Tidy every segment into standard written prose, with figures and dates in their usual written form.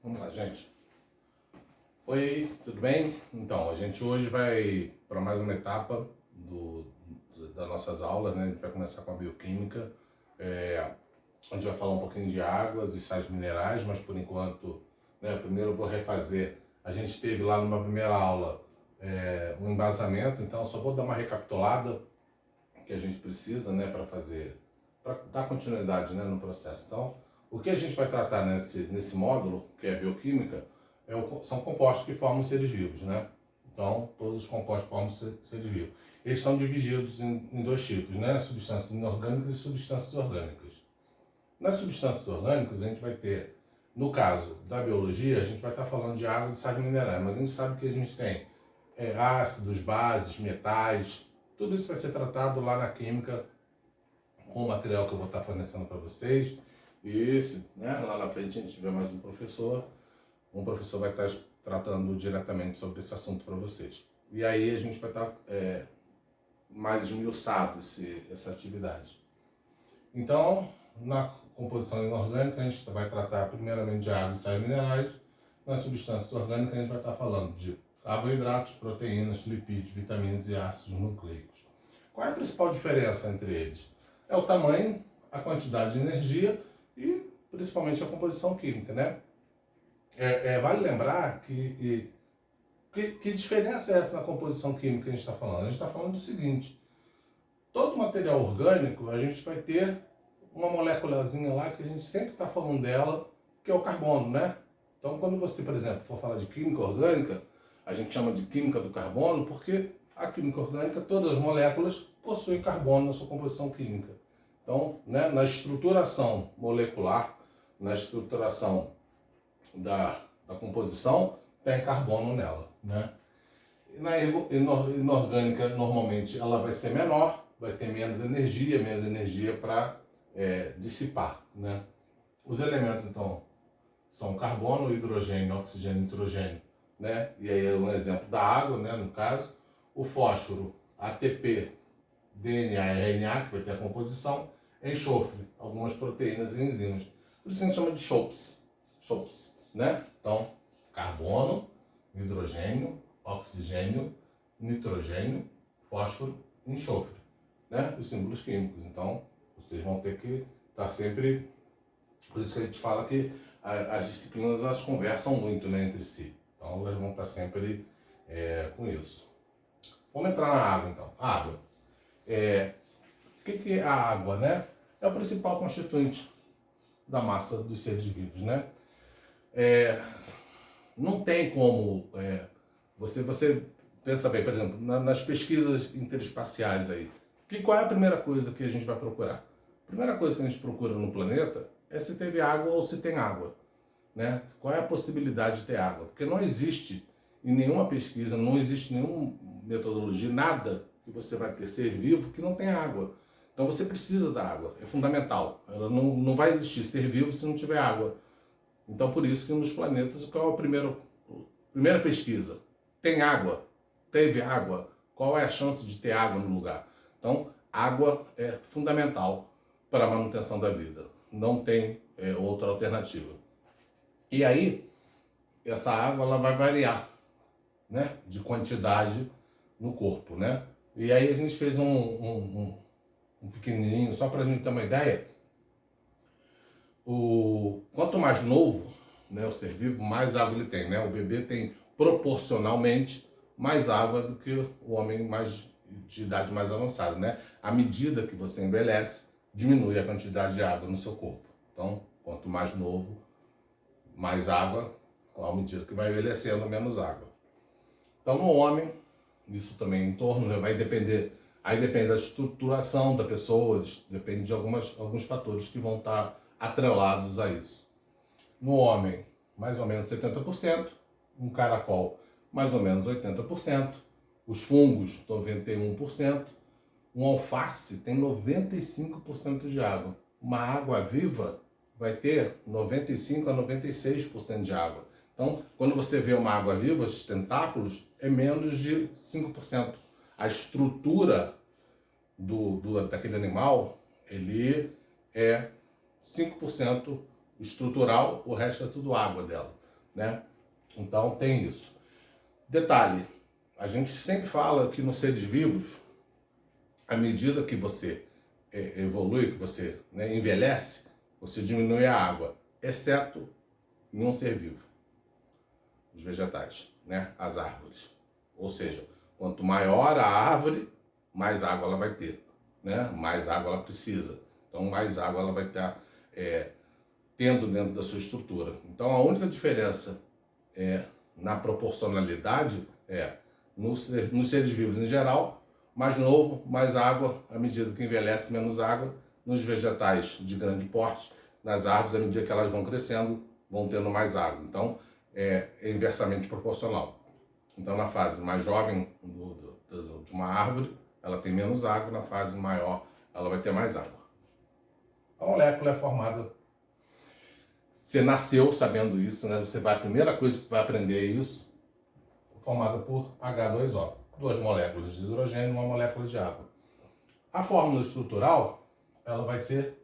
Vamos lá, gente. Oi, tudo bem? Então, a gente hoje vai para mais uma etapa das nossas aulas, né? A gente vai começar com a bioquímica. A gente vai falar um pouquinho de águas e sais minerais, mas por enquanto, né, primeiro eu vou refazer. A gente teve lá numa primeira aula um embasamento, então eu só vou dar uma recapitulada que a gente precisa, né, para dar continuidade, né, no processo. Então, o que a gente vai tratar nesse módulo, que é bioquímica, são compostos que formam seres vivos, né? Então, todos os compostos formam seres vivos. Eles são divididos em dois tipos, né? Substâncias inorgânicas e substâncias orgânicas. Nas substâncias orgânicas, a gente vai ter, no caso da biologia, a gente vai estar falando de águas e sais minerais, mas a gente sabe que a gente tem ácidos, bases, metais, tudo isso vai ser tratado lá na química, com o material que eu vou estar fornecendo para vocês. E lá na frente a gente tiver mais um professor vai estar tratando diretamente sobre esse assunto para vocês. E aí a gente vai estar mais esmiuçado essa atividade. Então, na composição inorgânica, a gente vai tratar primeiramente de água e sais minerais. Nas substâncias orgânicas, a gente vai estar falando de carboidratos, proteínas, lipídios, vitaminas e ácidos nucleicos. Qual é a principal diferença entre eles? É o tamanho, a quantidade de energia e principalmente a composição química, né? Vale lembrar que diferença é essa na composição química que a gente está falando? A gente está falando do seguinte: todo material orgânico a gente vai ter uma moléculazinha lá que a gente sempre está falando dela, que é o carbono, né? Então, quando você, por exemplo, for falar de química orgânica, a gente chama de química do carbono porque a química orgânica, todas as moléculas possuem carbono na sua composição química. Então, né, na estruturação molecular, na estruturação da composição, tem carbono nela, né? Na inorgânica, normalmente, ela vai ser menor, vai ter menos energia para dissipar, né? Os elementos, então, são carbono, hidrogênio, oxigênio e nitrogênio, né? E aí é um exemplo da água, né, no caso. O fósforo, ATP, DNA e RNA, que vai ter a composição. Enxofre, algumas proteínas e enzimas. Por isso a gente chama de CHOPS, né? Então, carbono, hidrogênio, oxigênio, nitrogênio, fósforo e enxofre, né? Os símbolos químicos. Então, vocês vão ter que estar sempre... Por isso que a gente fala que as disciplinas elas conversam muito, né, entre si. Então, elas vão estar sempre com isso. Vamos entrar na água, então. Água. O que é a água, né? É o principal constituinte da massa dos seres vivos, né? Não tem como... você pensa bem, por exemplo, nas pesquisas interespaciais aí. Qual é a primeira coisa que a gente vai procurar? A primeira coisa que a gente procura no planeta é se teve água ou se tem água, né? Qual é a possibilidade de ter água? Porque não existe em nenhuma pesquisa, não existe nenhuma metodologia, nada que você vai ter ser vivo que não tem água. Então você precisa da água, é fundamental. Ela não vai existir ser vivo se não tiver água. Então por isso que nos planetas, qual é a primeira pesquisa? Tem água? Teve água? Qual é a chance de ter água no lugar? Então, água é fundamental para a manutenção da vida. Não tem outra alternativa. E aí, essa água ela vai variar, né, de quantidade no corpo, né? E aí a gente fez um pequenininho, só para a gente ter uma ideia. Quanto mais novo, né, o ser vivo, mais água ele tem, né? O bebê tem proporcionalmente mais água do que o homem de idade mais avançada, né? À medida que você envelhece, diminui a quantidade de água no seu corpo. Então, quanto mais novo, mais água, à medida que vai envelhecendo, menos água. Então, no homem, isso também em torno, né, vai depender, aí depende da estruturação da pessoa, depende de alguns fatores que vão estar atrelados a isso. No homem, mais ou menos 70%, um caracol, mais ou menos 80%, os fungos, 91%, um alface tem 95% de água. Uma água viva vai ter 95 a 96% de água. Então, quando você vê uma água viva, os tentáculos, é menos de 5%. A estrutura daquele animal, ele é 5% estrutural, o resto é tudo água dela. né? Então tem isso. Detalhe, a gente sempre fala que nos seres vivos, à medida que você evolui, que você, né, envelhece, você diminui a água, exceto em um ser vivo, os vegetais, né, as árvores. Ou seja, quanto maior a árvore, mais água ela vai ter, né? Mais água ela precisa. Então, mais água ela vai estar tendo dentro da sua estrutura. Então, a única diferença na proporcionalidade nos seres vivos em geral, mais novo, mais água, à medida que envelhece, menos água. Nos vegetais de grande porte, nas árvores, à medida que elas vão crescendo, vão tendo mais água. Então, é inversamente proporcional. Então, na fase mais jovem de uma árvore, ela tem menos água, na fase maior, ela vai ter mais água. A molécula é formada. Você nasceu sabendo isso, né? A primeira coisa que vai aprender é isso, formada por H2O, 2 moléculas de hidrogênio e 1 molécula de água. A fórmula estrutural, ela vai ser,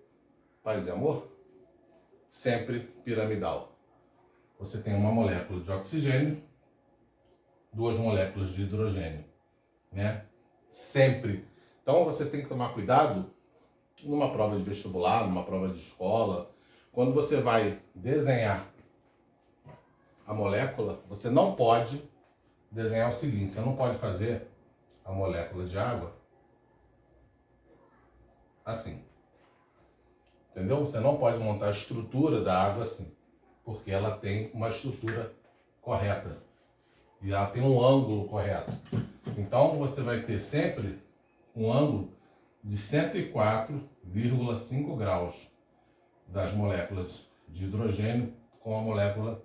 paz e amor, sempre piramidal. Você tem uma molécula de oxigênio, 2 moléculas de hidrogênio, né? Sempre. Então você tem que tomar cuidado numa prova de vestibular, numa prova de escola, quando você vai desenhar a molécula, você não pode desenhar o seguinte, você não pode fazer a molécula de água assim. Entendeu? Você não pode montar a estrutura da água assim, porque ela tem uma estrutura correta e ela tem um ângulo correto. Então você vai ter sempre um ângulo de 104,5 graus das moléculas de hidrogênio com a molécula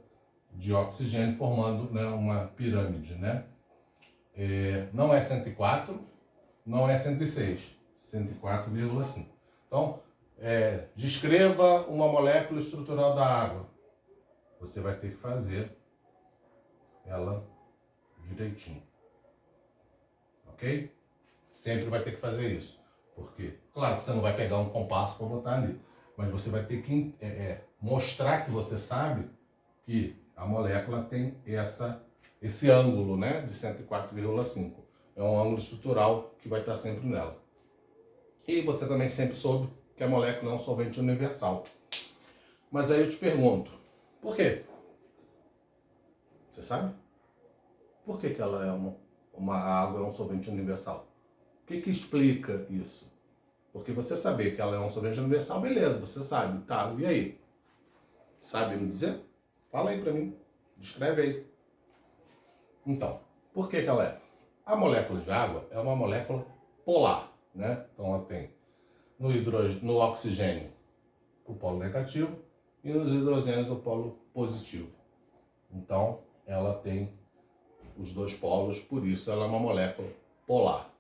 de oxigênio, formando, né, uma pirâmide, né? Não é 104, não é 106, 104,5. Então, descreva uma molécula estrutural da água. Você vai ter que fazer ela direitinho. Ok? Sempre vai ter que fazer isso. Porque, claro que você não vai pegar um compasso para botar ali, mas você vai ter que mostrar que você sabe que a molécula tem esse ângulo, né, de 104,5. É um ângulo estrutural que vai estar sempre nela. E você também sempre soube que a molécula é um solvente universal. Mas aí eu te pergunto, por quê? Você sabe? Por que ela é uma água é um solvente universal? O que explica isso? Porque você saber que ela é um solvente universal, beleza, você sabe, tá, e aí? Sabe me dizer? Fala aí pra mim, descreve aí. Então, por que ela é? A molécula de água é uma molécula polar, né? Então ela tem no oxigênio o polo negativo e nos hidrogênios o polo positivo. Então ela tem os 2 polos, por isso ela é uma molécula polar.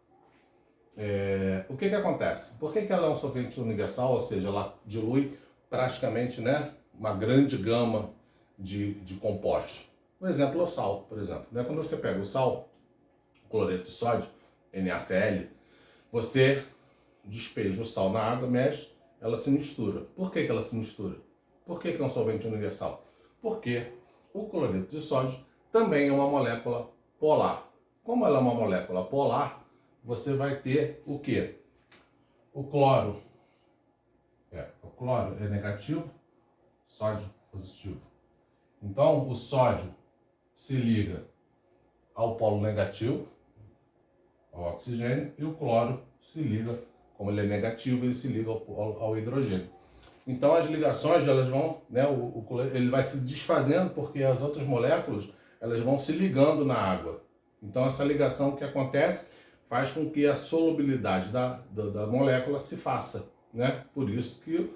O que acontece? Por que ela é um solvente universal? Ou seja, ela dilui praticamente, né, uma grande gama de compostos. Um exemplo é o sal, por exemplo. Né? Quando você pega o sal, cloreto de sódio, NaCl, você despeja o sal na água, mexe, ela se mistura. Por que ela se mistura? Por que é um solvente universal? Porque o cloreto de sódio também é uma molécula polar. Como ela é uma molécula polar, você vai ter o quê? O cloro. O cloro é negativo, sódio positivo. Então, o sódio se liga ao polo negativo, ao oxigênio, e o cloro se liga, como ele é negativo, ele se liga ao hidrogênio. Então, as ligações, elas vão, né, ele vai se desfazendo porque as outras moléculas, elas vão se ligando na água. Então, essa ligação que acontece faz com que a solubilidade da molécula se faça, né? Por isso que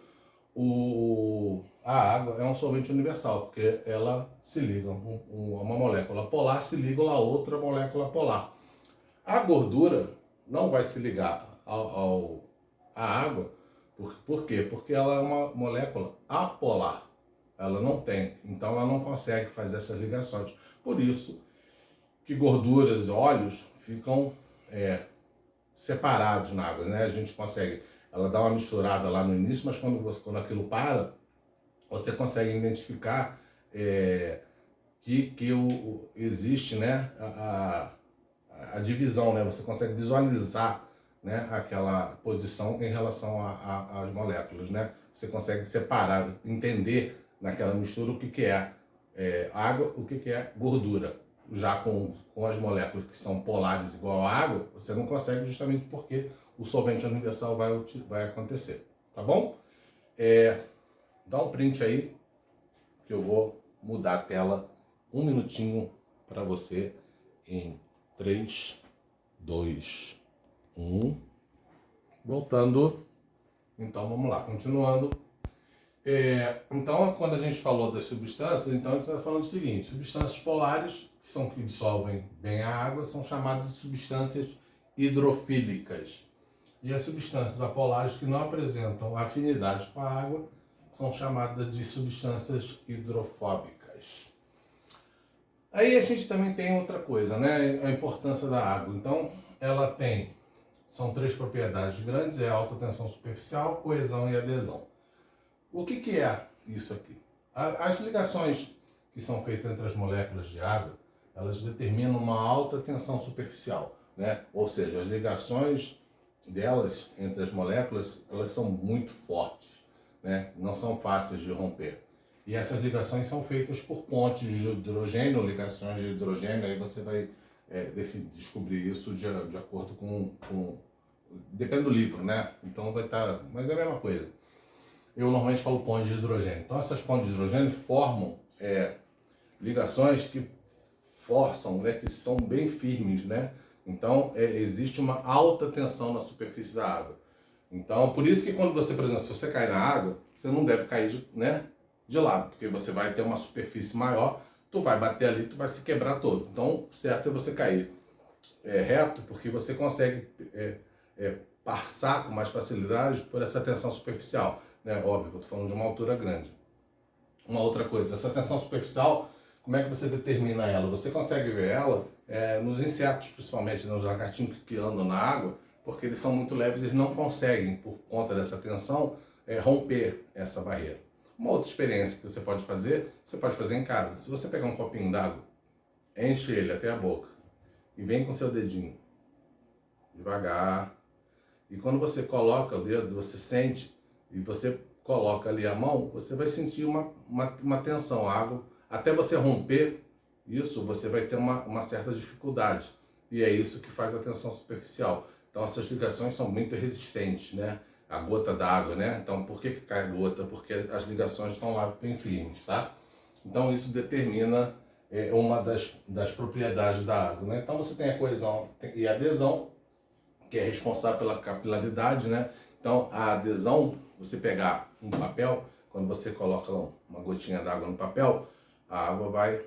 a água é um solvente universal, porque ela se liga, uma molécula polar se liga a outra molécula polar. A gordura não vai se ligar à água, por quê? Porque ela é uma molécula apolar, ela não tem, então ela não consegue fazer essas ligações. Por isso que gorduras e óleos ficam separados na água, né? A gente consegue, ela dá uma misturada lá no início, mas quando aquilo para, você consegue identificar existe, né, a divisão, né? Você consegue visualizar, né, aquela posição em relação às moléculas, né? Você consegue separar, entender naquela mistura o que é água, o que é gordura. Já com as moléculas que são polares igual à água, você não consegue justamente porque o solvente universal vai acontecer, tá bom? Dá um print aí que eu vou mudar a tela um minutinho para você em 3, 2, 1. Voltando. Então vamos lá, continuando. Então, quando a gente falou das substâncias, então a gente está falando do seguinte: substâncias polares, que são que dissolvem bem a água, são chamadas de substâncias hidrofílicas. E as substâncias apolares que não apresentam afinidade com a água são chamadas de substâncias hidrofóbicas. Aí a gente também tem outra coisa, né? A importância da água. Então, são 3 propriedades grandes: é a alta tensão superficial, coesão e adesão. O que é isso aqui? As ligações que são feitas entre as moléculas de água, elas determinam uma alta tensão superficial, né? Ou seja, as ligações delas entre as moléculas, elas são muito fortes, né? Não são fáceis de romper. E essas ligações são feitas por pontes de hidrogênio, ligações de hidrogênio, aí você vai descobrir isso de acordo com... Depende do livro, né? Então vai estar... Mas é a mesma coisa. Eu normalmente falo pontes de hidrogênio. Então essas pontes de hidrogênio formam ligações que forçam, né? Que são bem firmes, né? Então existe uma alta tensão na superfície da água. Então, por isso que quando você, por exemplo, se você cair na água, você não deve cair, né, de lado, porque você vai ter uma superfície maior, tu vai bater ali, tu vai se quebrar todo. Então, certo é você cair reto, porque você consegue passar com mais facilidade por essa tensão superficial, né? Óbvio que eu estou falando de uma altura grande. Uma outra coisa, essa tensão superficial, como é que você determina ela? Você consegue ver ela nos insetos, principalmente, nos lagartinhos que andam na água, porque eles são muito leves, eles não conseguem, por conta dessa tensão, romper essa barreira. Uma outra experiência que você pode fazer em casa. Se você pegar um copinho d'água, enche ele até a boca e vem com seu dedinho, devagar. E quando você coloca o dedo, você sente, e você coloca ali a mão, você vai sentir uma tensão. A água, até você romper isso, você vai ter uma certa dificuldade. E é isso que faz a tensão superficial. Então essas ligações são muito resistentes, né? A gota d'água, né? Então por que cai a gota? Porque as ligações estão lá bem firmes, tá? Então isso determina uma das propriedades da água, né? Então você tem a coesão e a adesão, que é responsável pela capilaridade, né? Então a adesão, você pegar um papel, quando você coloca uma gotinha d'água no papel, a água vai,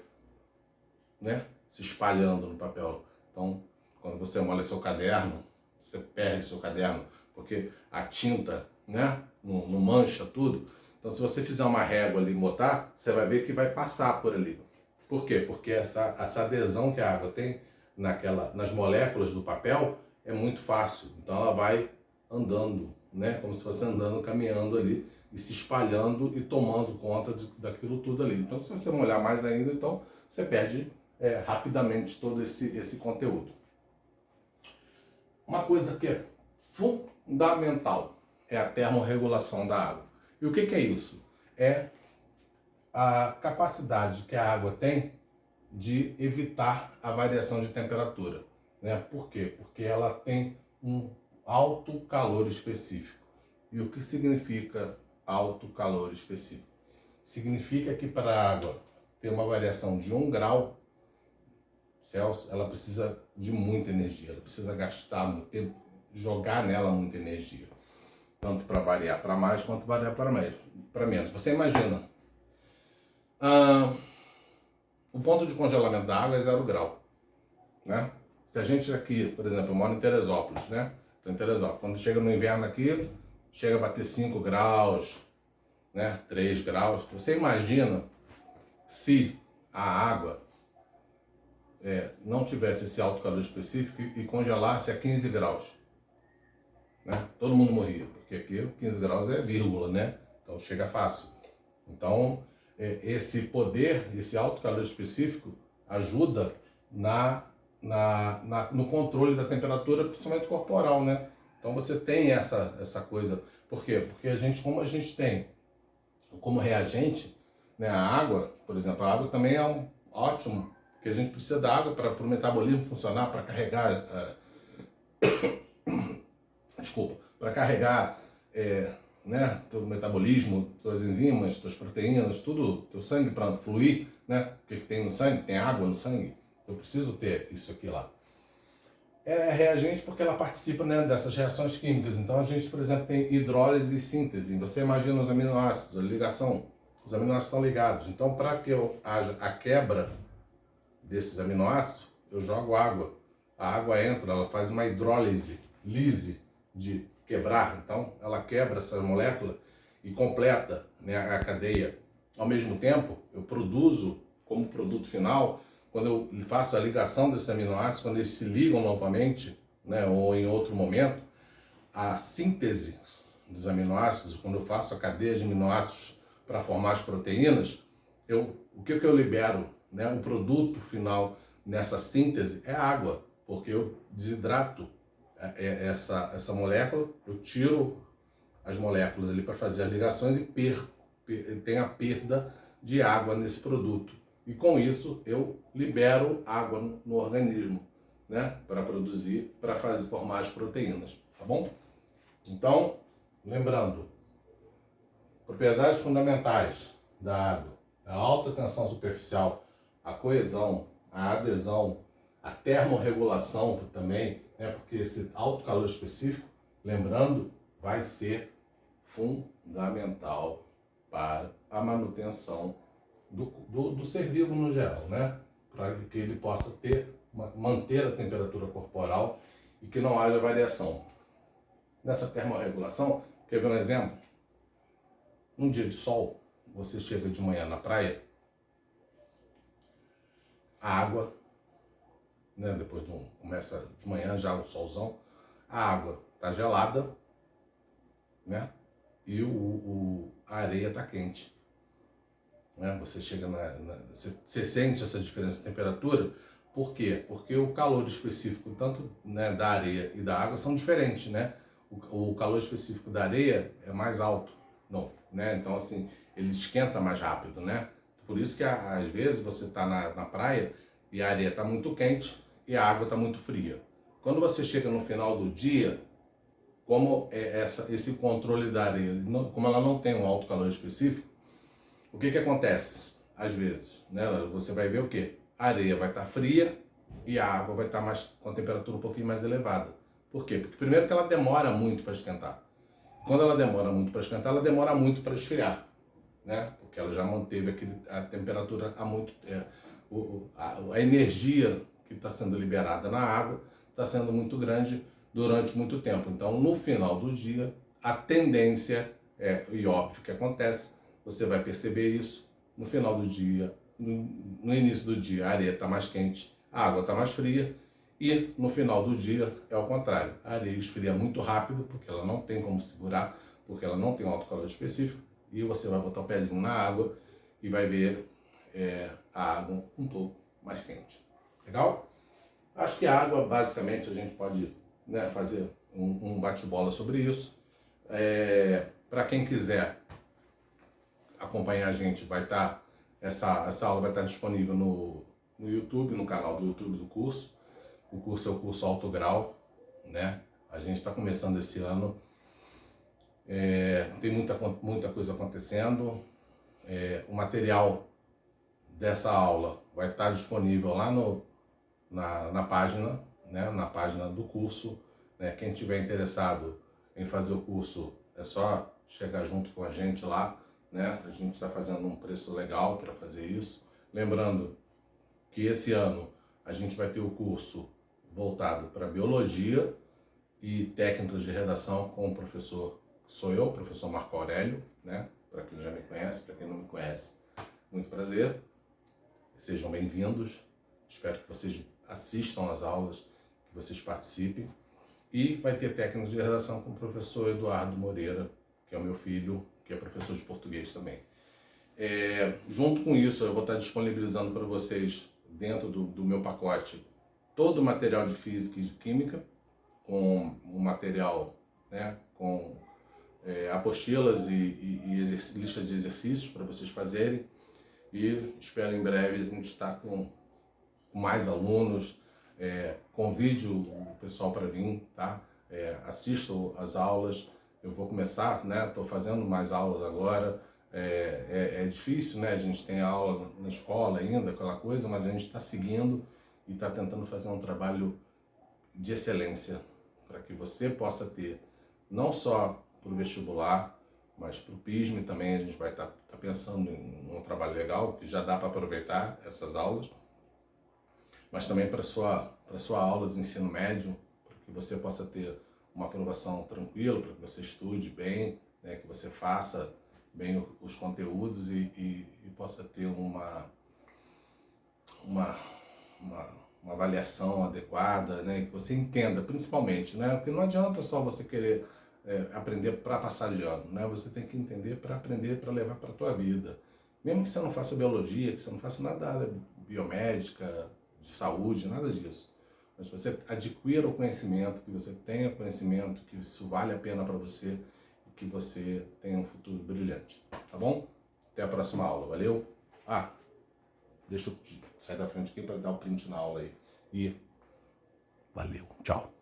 né, se espalhando no papel. Então, quando você molha seu caderno, você perde seu caderno, porque a tinta, né, não mancha tudo. Então, se você fizer uma régua ali e botar, você vai ver que vai passar por ali. Por quê? Porque essa adesão que a água tem nas moléculas do papel é muito fácil. Então, ela vai andando, né, como se fosse andando, caminhando ali, e se espalhando e tomando conta daquilo tudo ali. Então, se você molhar mais ainda, então você perde rapidamente todo esse conteúdo. Uma coisa que é fundamental é a termorregulação da água. E o que é isso? É a capacidade que a água tem de evitar a variação de temperatura, né? Por quê? Porque ela tem um alto calor específico. E o que significa alto calor específico? Significa que para a água ter uma variação de 1 grau Celsius, ela precisa de muita energia, ela precisa gastar muito tempo, jogar nela muita energia. Tanto para variar para mais, quanto variar para menos. Você imagina, o ponto de congelamento da água é 0 grau, né? Se a gente aqui, por exemplo, eu moro em Teresópolis, né? Estou em Teresópolis. Quando chega no inverno aqui, chega a bater 5 graus, né? 3 graus. Você imagina se a água não tivesse esse alto calor específico e congelasse a 15 graus. Né? Todo mundo morria, porque aqui 15 graus é vírgula, né? Então chega fácil. Então esse poder, esse alto calor específico, ajuda no controle da temperatura, principalmente corporal, né? Então você tem essa coisa. Por quê? Porque como a gente tem como reagente, né, a água, por exemplo, a água também é ótimo, porque a gente precisa da água para o metabolismo funcionar, para carregar, para carregar né, teu metabolismo, tuas enzimas, tuas proteínas, tudo, teu sangue para fluir, né? O que tem no sangue? Tem água no sangue. Eu preciso ter isso aqui lá. É reagente porque ela participa, né, dessas reações químicas. Então a gente, por exemplo, tem hidrólise e síntese. Você imagina os aminoácidos, a ligação. Os aminoácidos estão ligados. Então, para que haja a quebra desses aminoácidos, eu jogo água. A água entra, ela faz uma hidrólise, de quebrar. Então, ela quebra essa molécula e completa, né, a cadeia. Ao mesmo tempo, eu produzo como produto final, quando eu faço a ligação desses aminoácidos, quando eles se ligam novamente, né, ou em outro momento, a síntese dos aminoácidos, quando eu faço a cadeia de aminoácidos para formar as proteínas, o que eu libero, né, o produto final nessa síntese é água, porque eu desidrato essa molécula, eu tiro as moléculas ali para fazer as ligações e tem a perda de água nesse produto. E com isso eu libero água no organismo, né, para produzir, para formar as proteínas, tá bom? Então, lembrando, propriedades fundamentais da água: a alta tensão superficial, a coesão, a adesão, a termorregulação também, né, porque esse alto calor específico, lembrando, vai ser fundamental para a manutenção do ser vivo no geral, né? Para que ele possa manter a temperatura corporal e que não haja variação. Nessa termorregulação, quer ver um exemplo? Um dia de sol, você chega de manhã na praia, a água, né, depois começa de manhã já o solzão, a água está gelada, né? E a areia está quente. Né? Você chega você sente essa diferença de temperatura. Por quê? Porque o calor específico tanto, né, da areia e da água são diferentes, né? O calor específico da areia é mais alto, não, né? Então assim, ele esquenta mais rápido, né? Por isso que às vezes você está na praia e a areia está muito quente e a água está muito fria. Quando você chega no final do dia, como esse controle da areia, como ela não tem um alto calor específico, o que acontece? Às vezes, né, você vai ver o quê? A areia vai estar fria e a água vai estar com a temperatura um pouquinho mais elevada. Por quê? Porque primeiro que ela demora muito para esquentar. Quando ela demora muito para esquentar, ela demora muito para esfriar, né? Porque ela já manteve a temperatura há muito tempo. A energia que está sendo liberada na água está sendo muito grande durante muito tempo. Então, no final do dia, a tendência e óbvio que acontece, você vai perceber isso no final do dia, no início do dia a areia está mais quente, a água está mais fria, e no final do dia é o contrário. A areia esfria muito rápido, porque ela não tem como segurar, porque ela não tem um alto calor específico, e você vai botar o pezinho na água e vai ver a água um pouco mais quente. Legal? Acho que a água, basicamente, a gente pode, né, fazer um bate-bola sobre isso. Para quem quiser acompanhar a gente, vai estar essa aula vai estar disponível no YouTube, no canal do YouTube do curso. O curso é o curso Alto Grau, né? A gente está começando esse ano, tem muita coisa acontecendo. O material dessa aula vai estar disponível lá na página, né? Na página do curso, né? Quem tiver interessado em fazer o curso, é só chegar junto com a gente lá, né? A gente está fazendo um preço legal para fazer isso. Lembrando que esse ano a gente vai ter o curso voltado para biologia e técnicas de redação com o professor, sou eu, professor Marco Aurélio, né? Para quem já me conhece, para quem não me conhece, muito prazer. Sejam bem-vindos. Espero que vocês assistam às aulas, que vocês participem. E vai ter técnicas de redação com o professor Eduardo Moreira, que é o meu filho, que é professor de português também. Junto com isso, eu vou estar disponibilizando para vocês, dentro do meu pacote, todo o material de física e de química, com o material, né, com apostilas e lista de exercícios para vocês fazerem. E espero em breve a gente estar com mais alunos. Convide o pessoal para vir, tá? Assistam as aulas. Eu vou começar, né? Estou fazendo mais aulas agora. É difícil, né? A gente tem aula na escola ainda, aquela coisa, mas a gente está seguindo e está tentando fazer um trabalho de excelência para que você possa ter, não só para o vestibular, mas para o PISM também. A gente vai estar pensando em um trabalho legal, que já dá para aproveitar essas aulas, mas também para a sua aula de ensino médio, para que você possa ter uma aprovação tranquila, para que você estude bem, né, que você faça bem os conteúdos e possa ter uma avaliação adequada, né, que você entenda, principalmente, né, porque não adianta só você querer aprender para passar de ano, né, você tem que entender para aprender, para levar para a tua vida. Mesmo que você não faça biologia, que você não faça nada da área biomédica, de saúde, nada disso. Mas você adquira o conhecimento, que você tenha conhecimento, que isso vale a pena para você e que você tenha um futuro brilhante, tá bom? Até a próxima aula, valeu? Deixa eu sair da frente aqui para dar o print na aula aí. E valeu, tchau.